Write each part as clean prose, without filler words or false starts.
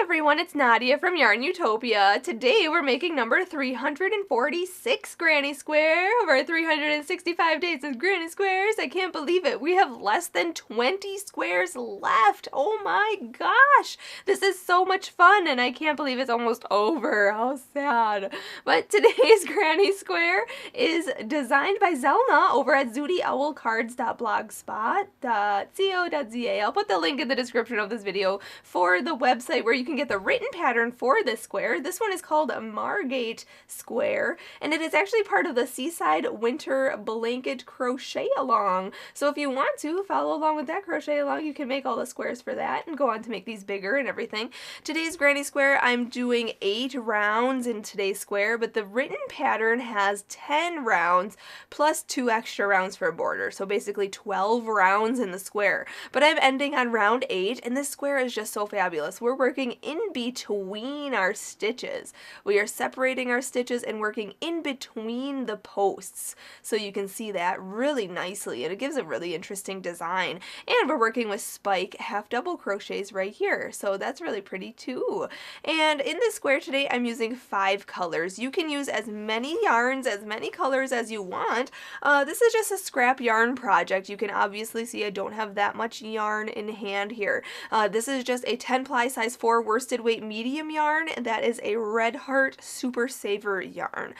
everyone, it's Nadia from YARNutopia. Today we're making number 346 granny square of our 365 days of granny squares. I can't believe it. We have less than 20 squares left. Oh my gosh. This is so much fun and I can't believe it's almost over. How sad. But today's granny square is designed by Zelna over at zootyowlcards.blogspot.co.za. I'll put the link in the description of this video for the website where you can get the written pattern for this square. This one is called Margate Square, and it is actually part of the Seaside Winter Blanket Crochet Along. So if you want to follow along with that crochet along, you can make all the squares for that and go on to make these bigger and everything. Today's granny square, I'm doing 8 rounds in today's square, but the written pattern has 10 rounds plus 2 extra rounds for a border. So basically 12 rounds in the square. But I'm ending on round 8, and this square is just so fabulous. We're working in between our stitches. We are separating our stitches and working in between the posts. So you can see that really nicely, and it gives a really interesting design. And we're working with spike half double crochets right here. So that's really pretty too. And in this square today, I'm using 5 colors. You can use as many yarns, as many colors as you want. This is just a scrap yarn project. You can obviously see I don't have that much yarn in hand here. This is just a 10 ply size 4 worsted weight medium yarn. That is a Red Heart Super Saver yarn.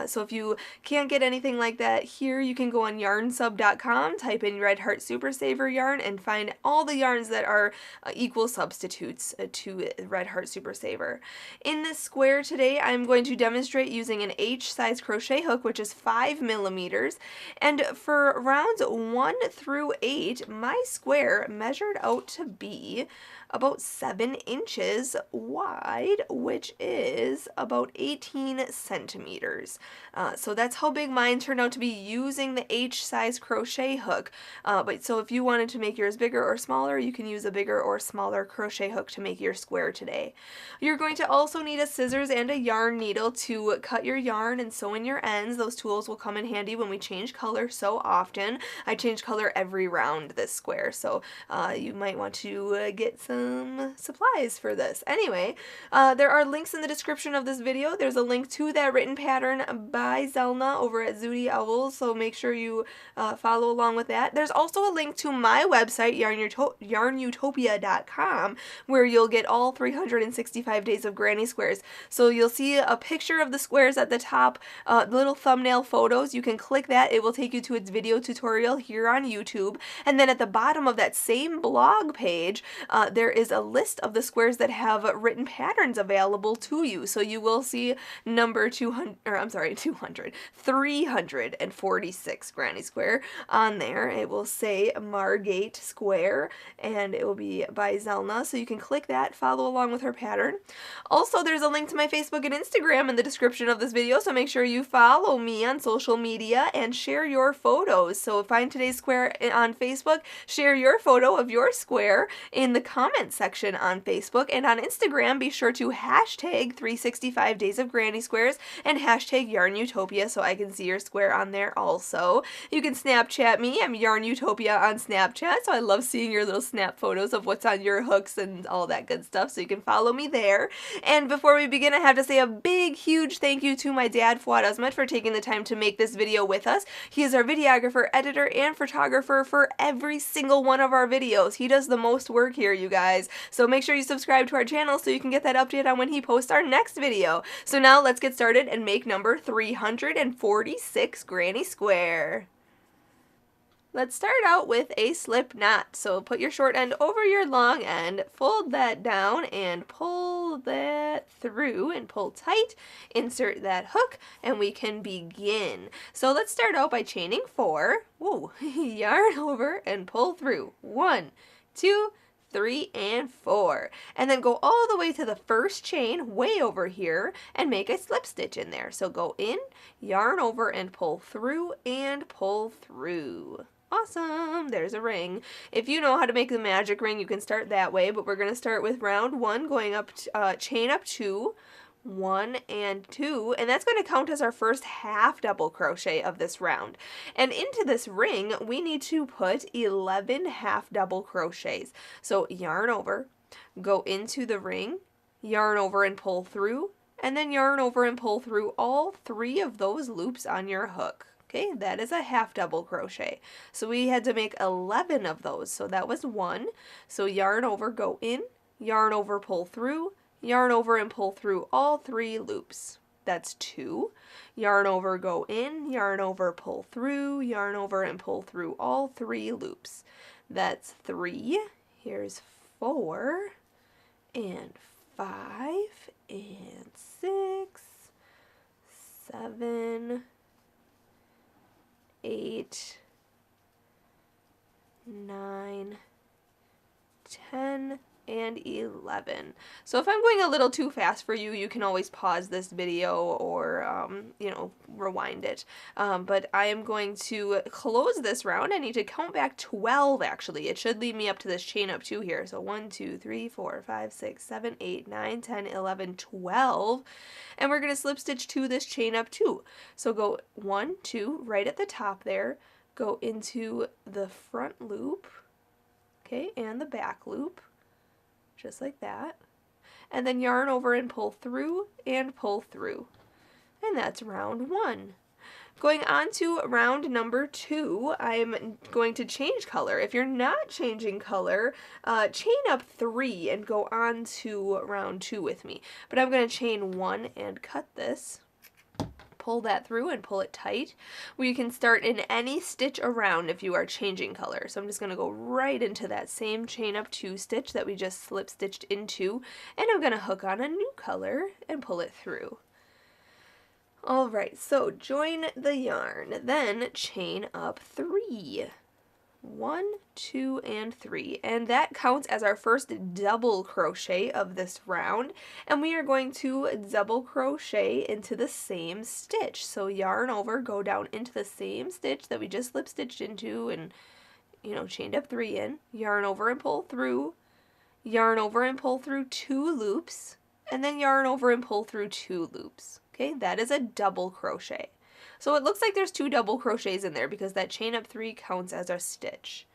So if you can't get anything like that here, you can go on yarnsub.com, type in Red Heart Super Saver yarn, and find all the yarns that are equal substitutes to Red Heart Super Saver. In this square today, I'm going to demonstrate using an H size crochet hook, which is 5 millimeters. And for rounds 1 through 8, my square measured out to be about 7 inches wide, which is about 18 centimeters. So that's how big mine turned out to be using the H size crochet hook. But so if you wanted to make yours bigger or smaller, you can use a bigger or smaller crochet hook to make your square today. You're going to also need a scissors and a yarn needle to cut your yarn and sew in your ends. Those tools will come in handy when we change color so often. I change color every round this square, so you might want to get some supplies for this. Anyway, there are links in the description of this video. There's a link to that written pattern by Zelna over at Zooty Owls, so make sure you follow along with that. There's also a link to my website, YARNutopia.com, where you'll get all 365 days of granny squares. So you'll see a picture of the squares at the top, little thumbnail photos. You can click that. It will take you to its video tutorial here on YouTube. And then at the bottom of that same blog page, there is a list of the squares that have written patterns available to you. So you will see number 346 granny square on there. It will say Margate Square, and it will be by Zelna, so you can click that, follow along with her pattern. Also, there's a link to my Facebook and Instagram in the description of this video, so make sure you follow me on social media and share your photos. So find today's square on Facebook, share your photo of your square in the comment section on Facebook, and on Instagram be sure to hashtag 365 days of granny squares and hashtag YARNutopia so I can see your square on there also. You can Snapchat me. I'm YARNutopia on Snapchat, so I love seeing your little snap photos of what's on your hooks and all that good stuff, so you can follow me there. And before we begin, I have to say a big, huge thank you to my dad, Fuad, Azmat, for taking the time to make this video with us. He is our videographer, editor, and photographer for every single one of our videos. He does the most work here, you guys. So make sure you subscribe to our channel so you can get that update on when he posts our next video. So now let's get started and make number 346 granny square. Let's start out with a slip knot. So put your short end over your long end, fold that down and pull that through and pull tight, insert that hook, and we can begin. So let's start out by chaining 4, yarn over and pull through, 1, 2, 3, and 4, and then go all the way to the first chain way over here and make a slip stitch in there. So go in, yarn over and pull through and pull through. Awesome, there's a ring. If you know how to make the magic ring, you can start that way, but we're going to start with round 1, going up, chain up 2, 1 and 2, and that's going to count as our first half double crochet of this round. And into this ring, we need to put 11 half double crochets. So yarn over, go into the ring, yarn over and pull through, and then yarn over and pull through all 3 of those loops on your hook. Okay, that is a half double crochet. So we had to make 11 of those. So that was 1. So yarn over, go in, yarn over, pull through, yarn over and pull through all 3 loops. That's 2. Yarn over, go in, yarn over, pull through, yarn over and pull through all 3 loops. That's 3. Here's 4 and 5 and 6, 7, 8, 9, 10, and 11. So if I'm going a little too fast for you, you can always pause this video or, rewind it. But I am going to close this round. I need to count back 12, actually. It should lead me up to this chain up 2 here. So 1, 2, 3, 4, 5, 6, 7, 8, 9, 10, 11, 12. And we're going to slip stitch to this chain up 2. So go 1, 2, right at the top there. Go into the front loop, okay, and the back loop. Just like that, and then yarn over and pull through, and that's round 1. Going on to round number 2, I'm going to change color. If you're not changing color, chain up 3 and go on to round 2 with me. But I'm going to chain 1 and cut this. Pull that through and pull it tight. We can start in any stitch around if you are changing color. So I'm just going to go right into that same chain up 2 stitch that we just slip stitched into, and I'm going to hook on a new color and pull it through. Alright, so join the yarn, then chain up 3. 1, 2, and 3, and that counts as our first double crochet of this round, and we are going to double crochet into the same stitch. So yarn over, go down into the same stitch that we just slip stitched into and chained up 3 in, yarn over and pull through, yarn over and pull through 2 loops, and then yarn over and pull through 2 loops. Okay, that is a double crochet. So it looks like there's 2 double crochets in there because that chain up 3 counts as our stitch.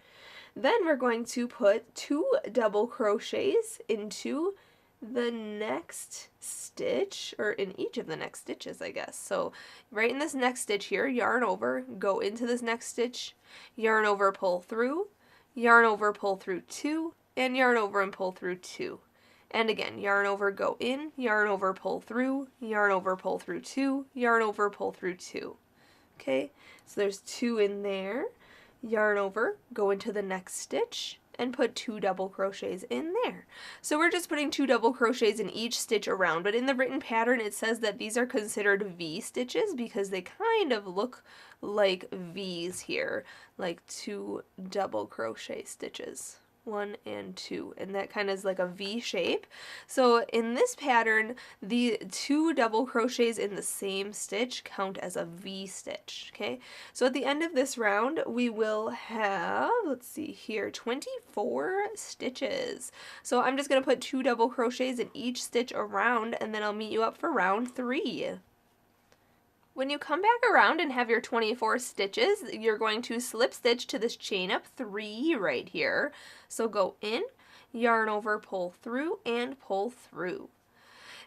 Then we're going to put 2 double crochets into the next stitch, or in each of the next stitches, I guess. So right in this next stitch here, yarn over, go into this next stitch, yarn over, pull through, yarn over, pull through 2, and yarn over and pull through 2. And again, yarn over, go in, yarn over, pull through, yarn over, pull through 2, yarn over, pull through 2. Okay, so there's 2 in there. Yarn over, go into the next stitch, and put 2 double crochets in there. So we're just putting 2 double crochets in each stitch around, but in the written pattern it says that these are considered V stitches because they kind of look like V's here, like 2 double crochet stitches. 1 and 2, and that kind of is like a V shape. So in this pattern, the 2 double crochets in the same stitch count as a V stitch. Okay, so at the end of this round we will have, let's see here, 24 stitches. So I'm just going to put 2 double crochets in each stitch around, and then I'll meet you up for round 3. When you come back around and have your 24 stitches, you're going to slip stitch to this chain up 3 right here. So go in, yarn over, pull through, and pull through.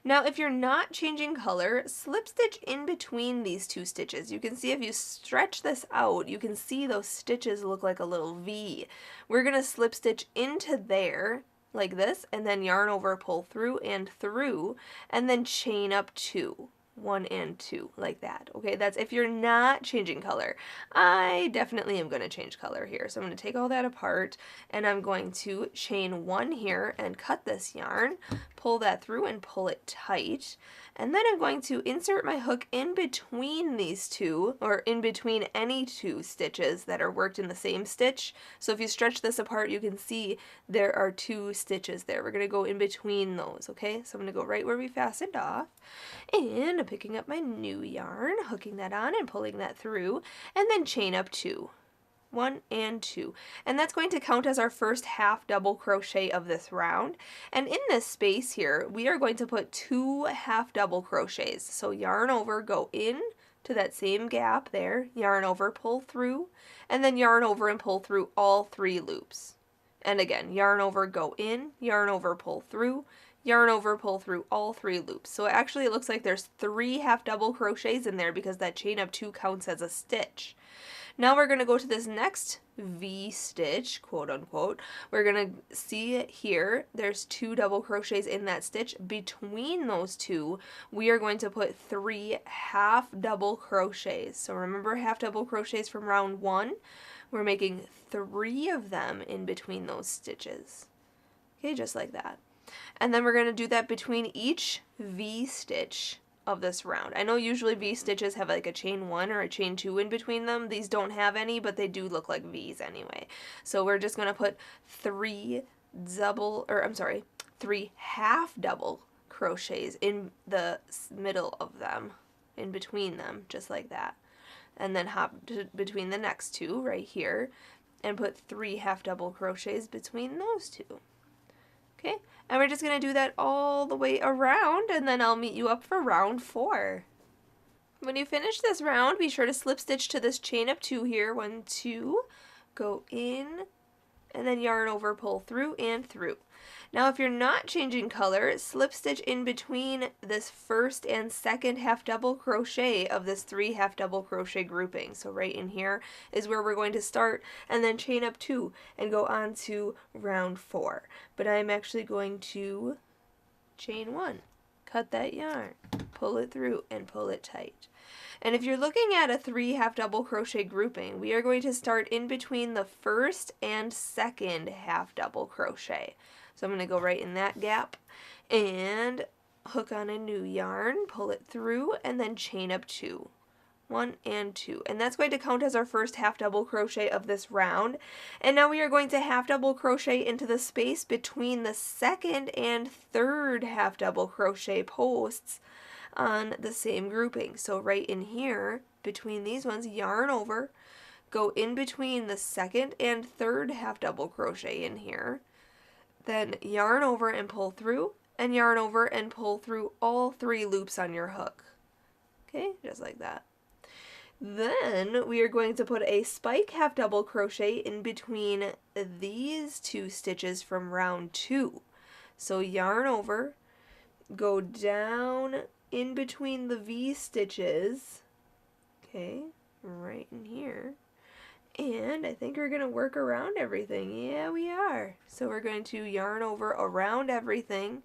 Now if you're not changing color, slip stitch in between these 2 stitches. You can see if you stretch this out, you can see those stitches look like a little V. We're going to slip stitch into there like this, and then yarn over, pull through, and then chain up 2. 1 and 2, like that. Okay, that's if you're not changing color. I definitely am going to change color here. So I'm going to take all that apart, and I'm going to chain 1 here and cut this yarn, pull that through and pull it tight, and then I'm going to insert my hook in between these 2, or in between any 2 stitches that are worked in the same stitch. So if you stretch this apart, you can see there are 2 stitches there. We're going to go in between those, okay? So I'm going to go right where we fastened off, and I'm picking up my new yarn, hooking that on and pulling that through, and then chain up 2. 1 and 2, and that's going to count as our first half double crochet of this round. And in this space here we are going to put 2 half double crochets. So yarn over, go in to that same gap there, yarn over, pull through, and then yarn over and pull through all 3 loops. And again, yarn over, go in, yarn over, pull through, yarn over, pull through all 3 loops. So actually it looks like there's 3 half double crochets in there because that chain of 2 counts as a stitch. Now we're going to go to this next V stitch, quote unquote. We're going to see it here. There's 2 double crochets in that stitch. Between those 2, we are going to put 3 half double crochets. So remember half double crochets from round 1? We're making 3 of them in between those stitches. Okay, just like that. And then we're going to do that between each V stitch of this round. I know usually V stitches have like a chain 1 or a chain 2 in between them. These don't have any, but they do look like V's anyway. So we're just going to put 3 half double crochets in the middle of them, in between them, just like that. And then hop between the next 2 right here and put 3 half double crochets between those 2. Okay, and we're just going to do that all the way around, and then I'll meet you up for round 4. When you finish this round, be sure to slip stitch to this chain of 2 here. 1, 2, go in, and then yarn over, pull through, and through. Now if you're not changing color, slip stitch in between this first and second half double crochet of this 3 half double crochet grouping. So right in here is where we're going to start, and then chain up 2 and go on to round 4. But I'm actually going to chain 1, cut that yarn, pull it through, and pull it tight. And if you're looking at a 3 half double crochet grouping, we are going to start in between the first and second half double crochet. So I'm going to go right in that gap and hook on a new yarn, pull it through, and then chain up 2. 1 and 2. And that's going to count as our first half double crochet of this round. And now we are going to half double crochet into the space between the second and third half double crochet posts on the same grouping. So right in here, between these ones, yarn over, go in between the second and third half double crochet in here, then yarn over and pull through, and yarn over and pull through all 3 loops on your hook. Okay, just like that. Then we are going to put a spike half double crochet in between these 2 stitches from round 2. So yarn over, go down in between the V stitches, okay, right in here, and I think we're going to work around everything. Yeah, we are. So we're going to yarn over around everything,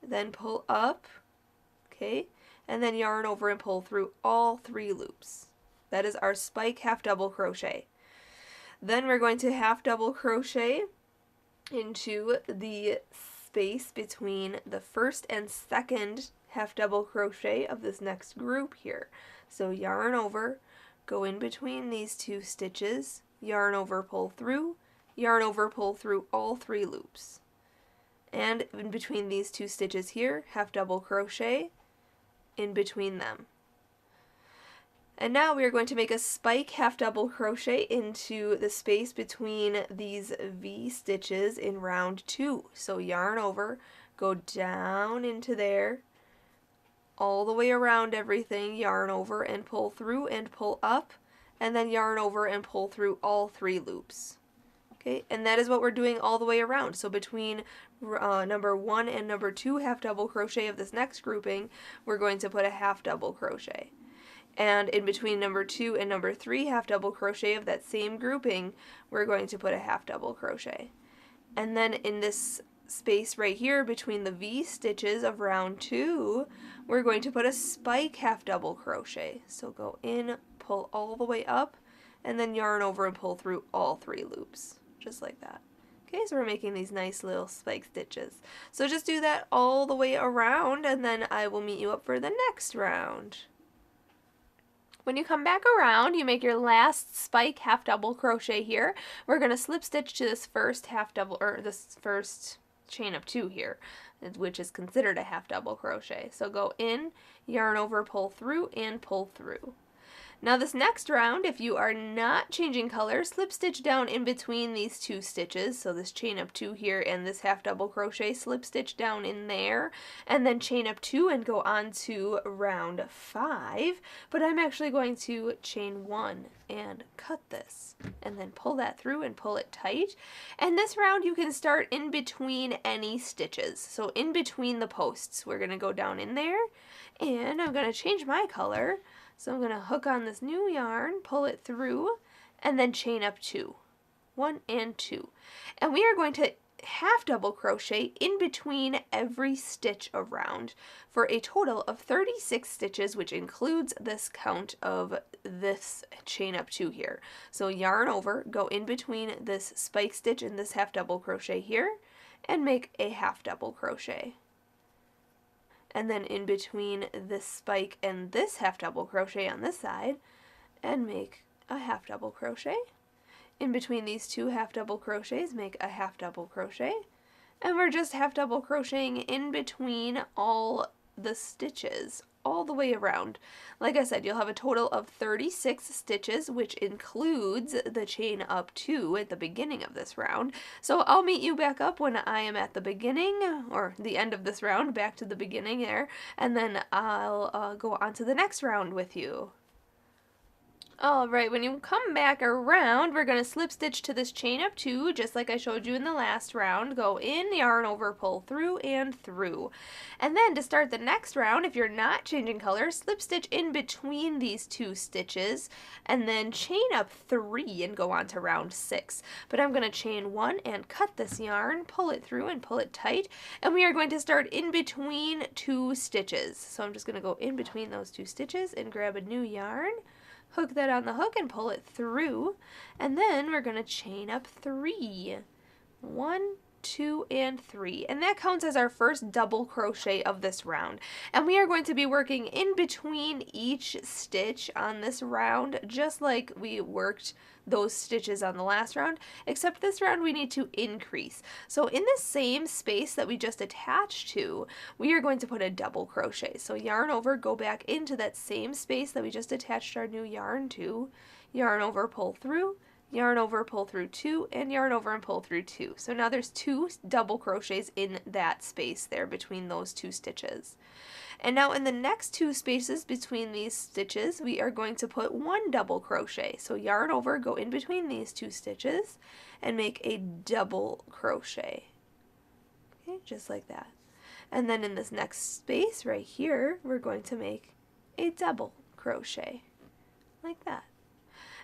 then pull up, okay, and then yarn over and pull through all 3 loops. That is our spike half double crochet. Then we're going to half double crochet into the space between the first and second half double crochet of this next group here. So yarn over, go in between these 2 stitches, yarn over, pull through, yarn over, pull through all 3 loops. And in between these 2 stitches here, half double crochet in between them. And now we are going to make a spike half double crochet into the space between these V stitches in round 2. So yarn over, go down into there, all the way around everything, yarn over and pull through and pull up, and then yarn over and pull through all 3 loops. Okay, and that is what we're doing all the way around. So between number 1 and number 2 half double crochet of this next grouping, we're going to put a half double crochet. And in between number 2 and number 3 half double crochet of that same grouping, we're going to put a half double crochet. And then in this space right here between the V stitches of round 2, we're going to put a spike half double crochet. So go in, pull all the way up, and then yarn over and pull through all 3 loops, just like that. Okay, so we're making these nice little spike stitches. So just do that all the way around, and then I will meet you up for the next round. When you come back around, you make your last spike half double crochet here. We're going to slip stitch to this first half double, or this first chain of 2 here, which is considered a half double crochet. So go in, yarn over, pull through, and pull through. Now this next round, if you are not changing color, slip stitch down in between these two stitches. So this chain up 2 here and this half double crochet, slip stitch down in there, and then chain up 2 and go on to round 5. But I'm actually going to chain 1 and cut this, and then pull that through and pull it tight. And this round you can start in between any stitches. So in between the posts, we're gonna go down in there, and I'm gonna change my color. So I'm going to hook on this new yarn, pull it through, and then chain up 2. 1 and 2. And we are going to half double crochet in between every stitch around for a total of 36 stitches, which includes this count of this chain up 2 here. So yarn over, go in between this spike stitch and this half double crochet here, and make a half double crochet. And then in between this spike and this half double crochet on this side, and make a half double crochet. In between these two half double crochets, make a half double crochet. And we're just half double crocheting in between all the stitches all the way around. Like I said, you'll have a total of 36 stitches, which includes the chain up 2 at the beginning of this round. So I'll meet you back up when I am at the beginning, or the end of this round, back to the beginning there, and then I'll go on to the next round with you. Alright, when you come back around, we're going to slip stitch to this chain up 2, just like I showed you in the last round. Go in, yarn over, pull through, and through. And then to start the next round, if you're not changing color, slip stitch in between these two stitches, and then chain up 3 and go on to round 6. But I'm going to chain 1 and cut this yarn, pull it through and pull it tight, and we are going to start in between 2 stitches. So I'm just going to go in between those 2 stitches and grab a new yarn, hook that on the hook and pull it through, and then we're going to chain up 3. 1, 2, and 3, and that counts as our first double crochet of this round. And we are going to be working in between each stitch on this round, just like we worked those stitches on the last round, except this round we need to increase. So in the same space that we just attached to, we are going to put a double crochet. So yarn over, go back into that same space that we just attached our new yarn to, yarn over, pull through, yarn over, pull through 2, and yarn over and pull through 2. So now there's 2 double crochets in that space there between those 2 stitches. And now in the next 2 spaces between these stitches, we are going to put 1 double crochet. So yarn over, go in between these 2 stitches, and make a double crochet. Okay, just like that. And then in this next space right here, we're going to make a double crochet, like that.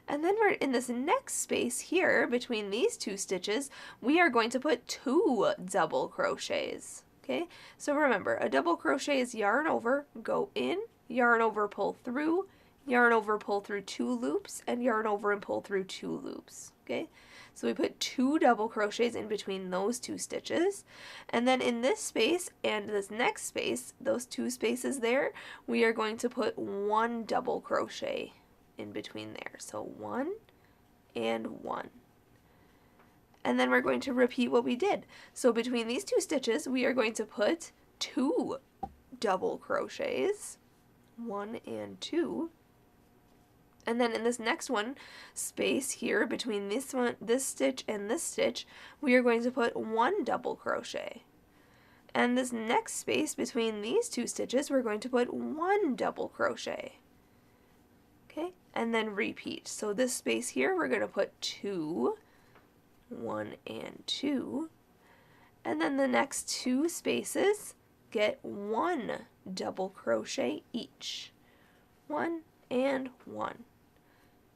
And then we're in this next space here between these 2 stitches, we are going to put 2 double crochets. Okay, so remember, a double crochet is yarn over, go in, yarn over, pull through, yarn over, pull through 2 loops, and yarn over and pull through 2 loops. Okay, so we put 2 double crochets in between those 2 stitches, and then in this space and this next space, those 2 spaces there, we are going to put 1 double crochet in between there. So 1 and 1. And then we're going to repeat what we did. So between these 2 stitches, we are going to put 2 double crochets, 1 and 2. And then in this next one, space here between this stitch and this stitch, we are going to put 1 double crochet. And this next space between these 2 stitches, we're going to put 1 double crochet. Okay, and then repeat. So this space here, we're going to put 2, 1 and 2, and then the next 2 spaces get 1 double crochet each. 1 and 1.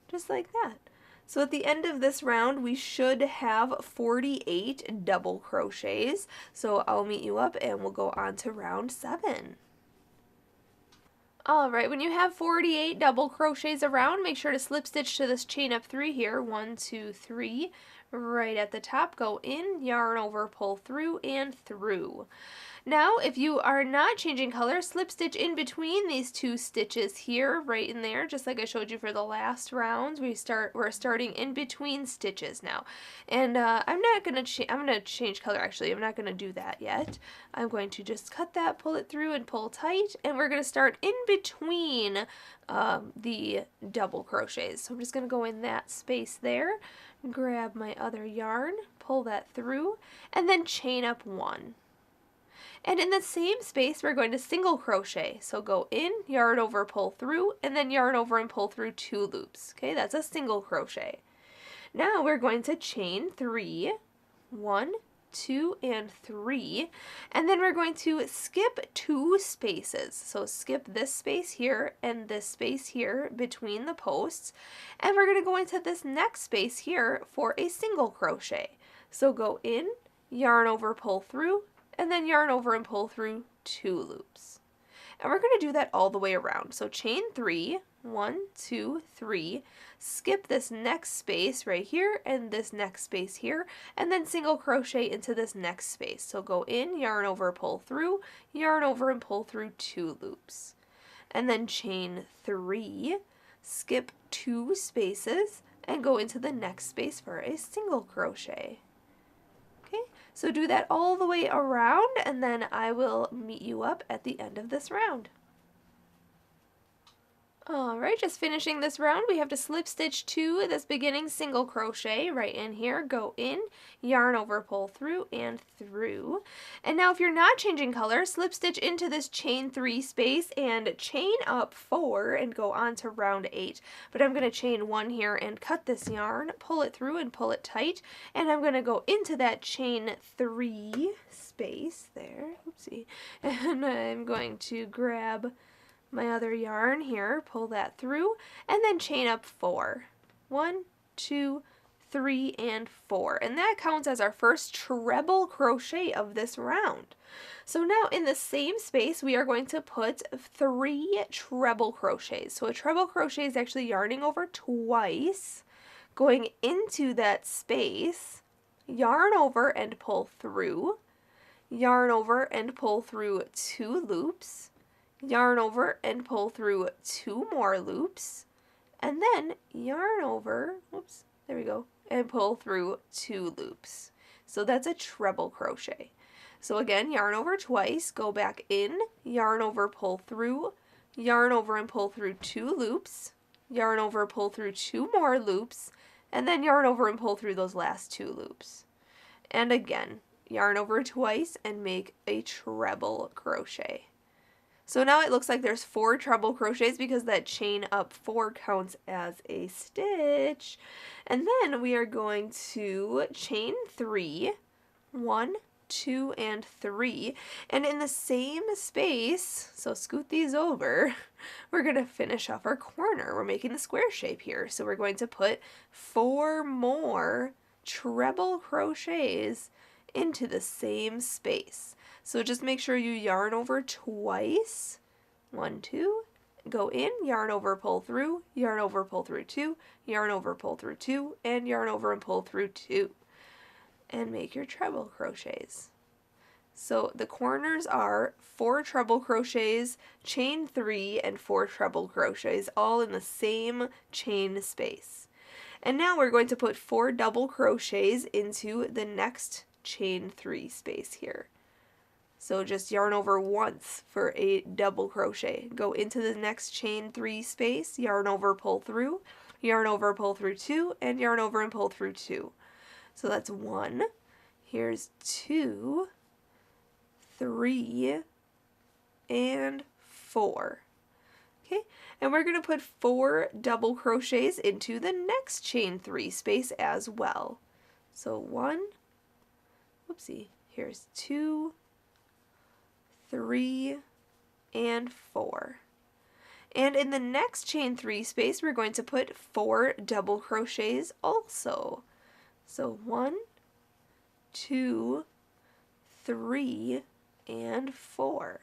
Just like that. So at the end of this round, we should have 48 double crochets. So I'll meet you up and we'll go on to round 7. Alright, when you have 48 double crochets around, make sure to slip stitch to this chain up 3 here, 1, 2, 3, right at the top, go in, yarn over, pull through, and through. Now, if you are not changing color, slip stitch in between these two stitches here, right in there, just like I showed you for the last rounds. We're starting in between stitches now. And I'm gonna change color actually. I'm not gonna do that yet. I'm going to just cut that, pull it through, and pull tight, and we're gonna start in between the double crochets. So I'm just gonna go in that space there, grab my other yarn, pull that through, and then chain up one. And in the same space, we're going to single crochet. So go in, yarn over, pull through, and then yarn over and pull through 2 loops. Okay, that's a single crochet. Now we're going to chain 3, 1, 2, and 3, and then we're going to skip 2 spaces. So skip this space here and this space here between the posts, and we're going to go into this next space here for a single crochet. So go in, yarn over, pull through, and then yarn over and pull through 2 loops. And we're going to do that all the way around. So chain 3, 1, 2, 3, skip this next space right here and this next space here, and then single crochet into this next space. So go in, yarn over, pull through, yarn over and pull through 2 loops. And then chain 3, skip 2 spaces, and go into the next space for a single crochet. Okay, so do that all the way around, and then I will meet you up at the end of this round. Alright, just finishing this round, we have to slip stitch 2 this beginning single crochet right in here, go in, yarn over, pull through, and through. And now if you're not changing color, slip stitch into this chain 3 space and chain up 4 and go on to round 8. But I'm going to chain 1 here and cut this yarn, pull it through and pull it tight, and I'm going to go into that chain 3 space there, oopsie, and I'm going to grab my other yarn here, pull that through, and then chain up 4. 1, 2, 3, and 4. And that counts as our first treble crochet of this round. So now in the same space, we are going to put 3 treble crochets. So a treble crochet is actually yarning over twice, going into that space, yarn over and pull through, yarn over and pull through 2 loops, yarn over and pull through 2 more loops, and then yarn over, oops, there we go, and pull through 2 loops. So that's a treble crochet. So again, yarn over twice, go back in, yarn over, pull through, yarn over and pull through 2 loops, yarn over, pull through 2 more loops, and then yarn over and pull through those last 2 loops. And again, yarn over twice and make a treble crochet. So now it looks like there's 4 treble crochets because that chain up 4 counts as a stitch. And then we are going to chain 3, 1, 2, and 3. And in the same space, so scoot these over, we're going to finish off our corner. We're making the square shape here. So we're going to put 4 more treble crochets into the same space. So just make sure you yarn over twice, 1, 2, go in, yarn over, pull through, yarn over, pull through 2, yarn over, pull through 2, and yarn over and pull through 2, and make your treble crochets. So the corners are 4 treble crochets, chain 3, and 4 treble crochets, all in the same chain space. And now we're going to put 4 double crochets into the next chain 3 space here. So just yarn over once for a double crochet. Go into the next chain 3 space, yarn over, pull through, yarn over, pull through 2, and yarn over and pull through 2. So that's 1. Here's 2, 3, and 4. Okay, and we're going to put 4 double crochets into the next chain 3 space as well. So 1, whoopsie, here's 2, 3, and 4. And in the next chain 3 space, we're going to put 4 double crochets also. So 1, 2, 3, and 4.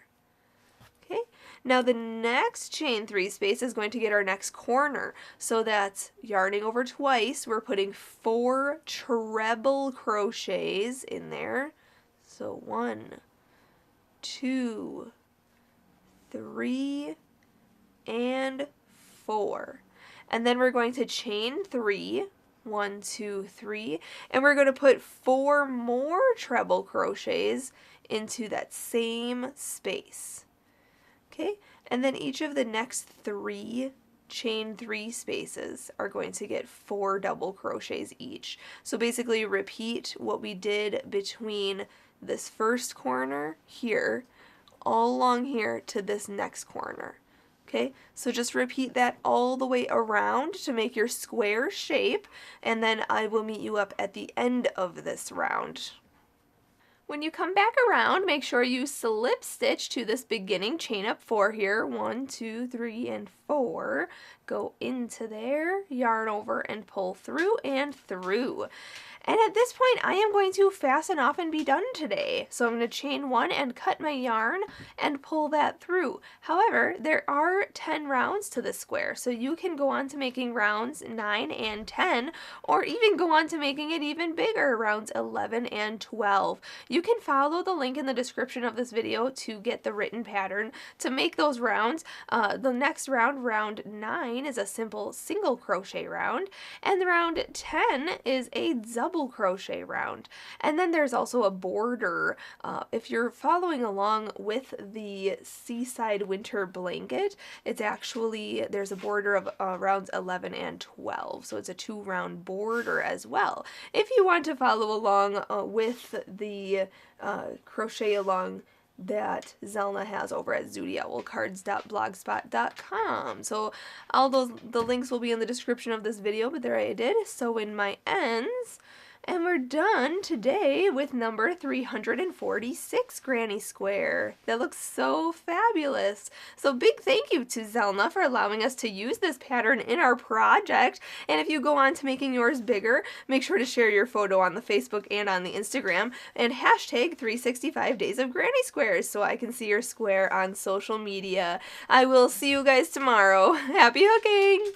Okay, now the next chain 3 space is going to get our next corner. So that's yarning over twice. We're putting 4 treble crochets in there. So 1, 2, 3, and 4. And then we're going to chain 3. 1, 2, 3, and we're going to put 4 more treble crochets into that same space. Okay, and then each of the next 3 chain 3 spaces are going to get 4 double crochets each. So basically repeat what we did between this first corner here all along here to this next corner. Okay, so just repeat that all the way around to make your square shape, and then I will meet you up at the end of this round. When you come back around, make sure you slip stitch to this beginning chain up 4 here. 1, 2, 3, and 4. Go into there, yarn over, and pull through and through. And at this point, I am going to fasten off and be done today. So I'm going to chain 1 and cut my yarn and pull that through. However, there are 10 rounds to this square, so you can go on to making rounds 9 and 10, or even go on to making it even bigger, rounds 11 and 12. You can follow the link in the description of this video to get the written pattern to make those rounds. The next round, round 9, is a simple single crochet round, and the round 10 is a double crochet round. And then there's also a border. If you're following along with the Seaside Winter Blanket, it's actually, there's a border of rounds 11 and 12, so it's a 2-round border as well. If you want to follow along with the crochet along that Zelna has over at zoodyowlcards.blogspot.com. So all the links will be in the description of this video, but there I did sew in my ends. And we're done today with number 346 Granny Square. That looks so fabulous. So big thank you to Zelna for allowing us to use this pattern in our project. And if you go on to making yours bigger, make sure to share your photo on the Facebook and on the Instagram, and hashtag 365 Days of Granny Squares so I can see your square on social media. I will see you guys tomorrow. Happy hooking!